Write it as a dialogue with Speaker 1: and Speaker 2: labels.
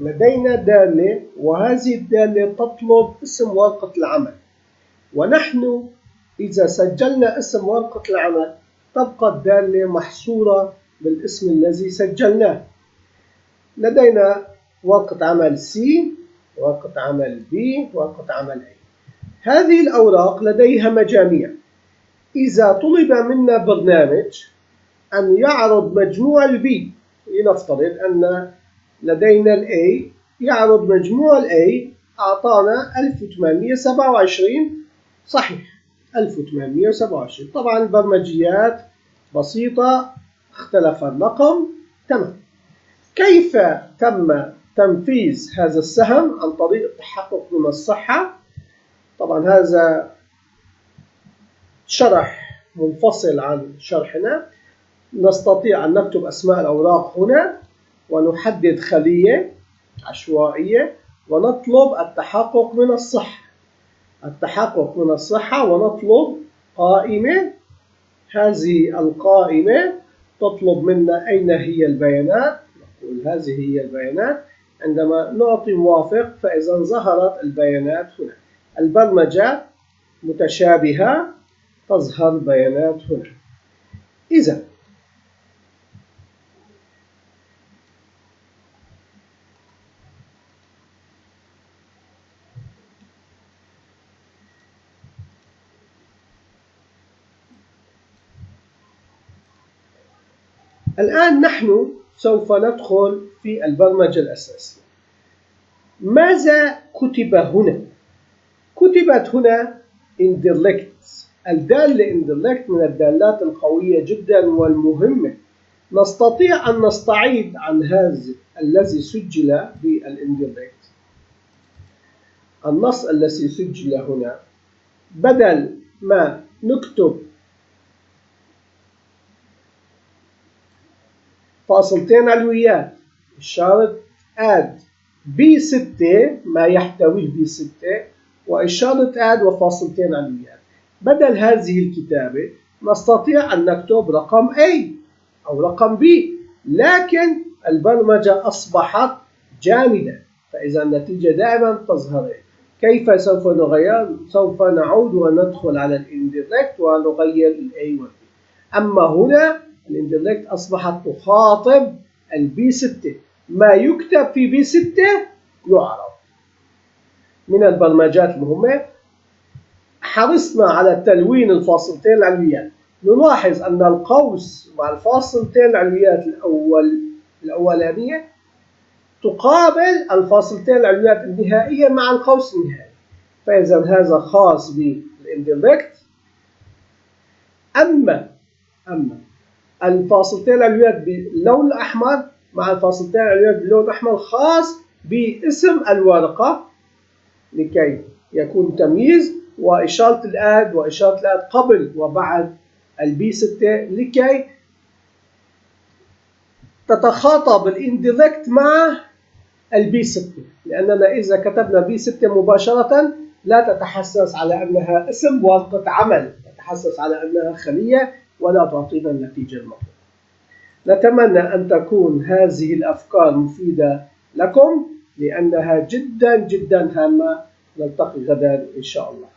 Speaker 1: لدينا دالة، وهذه الدالة تطلب اسم ورقة العمل، ونحن إذا سجلنا اسم ورقة العمل تبقى الدالة محصورة بالاسم الذي سجلناه. لدينا ورقة عمل C، ورقة عمل B، ورقة عمل A. هذه الأوراق لديها مجاميع. إذا طلب منا برنامج أن يعرض مجموع البي، لنفترض أن لدينا الA يعرض مجموع الA، أعطانا 1827 صحيح 1827. طبعا البرمجيات بسيطة، اختلف الرقم تمام. كيف تم تنفيذ هذا السهم؟ عن طريق التحقق من الصحة. طبعا هذا شرح منفصل عن شرحنا. نستطيع أن نكتب أسماء الأوراق هنا ونحدد خلية عشوائية ونطلب التحقق من الصحة. التحقق من الصحة ونطلب قائمة. هذه القائمة تطلب منا أين هي البيانات، نقول هذه هي البيانات. عندما نعطي موافق فإذا ظهرت البيانات هنا. البرمجة متشابهة، تظهر بيانات هنا. إذا الآن نحن سوف ندخل في البرمجة الأساسية. ماذا كتب هنا؟ كتبت هنا indirect. الدالة indirect من الدالات القوية جدا والمهمة. نستطيع أن نستعيد عن هذا الذي سجل بالindirect. النص الذي سجل هنا، بدل ما نكتب فاصلتين علويات إشارة add B6 ما يحتويه B6 وإشارة add وفاصلتين علويات، بدل هذه الكتابة نستطيع أن نكتب رقم A أو رقم B، لكن البرمجة أصبحت جامدة، فإذا النتيجة دائما تظهر. كيف سوف نغير؟ سوف نعود وندخل على الindirect ونغير ال A وال B. أما هنا الindirect أصبحت تخاطب البي 6، ما يكتب في بي 6 يعرض. من البرمجات المهمة حرصنا على تلوين الفاصلتين العلويات. نلاحظ أن القوس مع الفاصلتين العلويات الأولانية تقابل الفاصلتين العلويات النهائية مع القوس النهائي، فإذا هذا خاص بالindirect. أما الفاصلتين العلويات باللون الأحمر مع الفاصلتين العلويات باللون الأحمر خاص باسم الورقة لكي يكون تمييز، وإشارة الآد وإشارة الآد قبل وبعد البي 6 لكي تتخاطب الindirect مع البي 6، لأننا إذا كتبنا بي 6 مباشرة لا تتحسس على أنها اسم ورقة عمل، تتحسس على أنها خلية ولا تعطينا النتيجة المطلوبة. نتمنى أن تكون هذه الأفكار مفيدة لكم، لأنها جدا جدا هامة. نلتقي غدا إن شاء الله.